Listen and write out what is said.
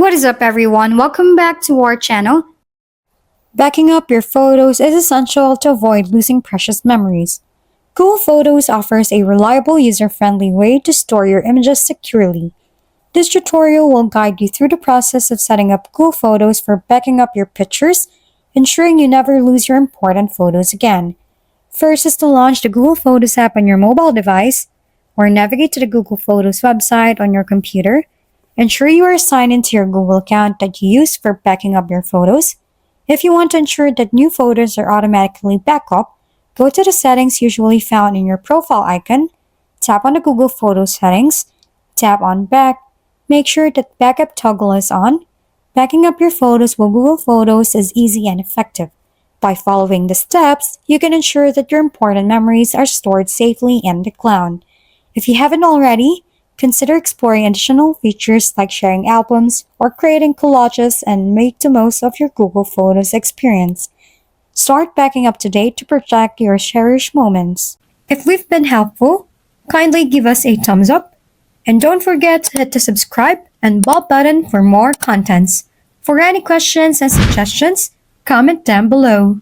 What is up, everyone? Welcome back to our channel. Backing up your photos is essential to avoid losing precious memories. Google Photos offers a reliable, user-friendly way to store your images securely. This tutorial will guide you through the process of setting up Google Photos for backing up your pictures, ensuring you never lose your important photos again. First is to launch the Google Photos app on your mobile device, or navigate to the Google Photos website on your computer. Ensure you are signed into your Google account that you use for backing up your photos. If you want to ensure that new photos are automatically backed up, go to the settings usually found in your profile icon, tap on the Google Photos settings, tap on Back, make sure that Backup toggle is on. Backing up your photos with Google Photos is easy and effective. By following the steps, you can ensure that your important memories are stored safely in the cloud. If you haven't already, consider exploring additional features like sharing albums or creating collages and make the most of your Google Photos experience. Start backing up today to protect your cherished moments. If we've been helpful, kindly give us a thumbs up and don't forget to hit the subscribe and bell button for more contents. For any questions and suggestions, comment down below.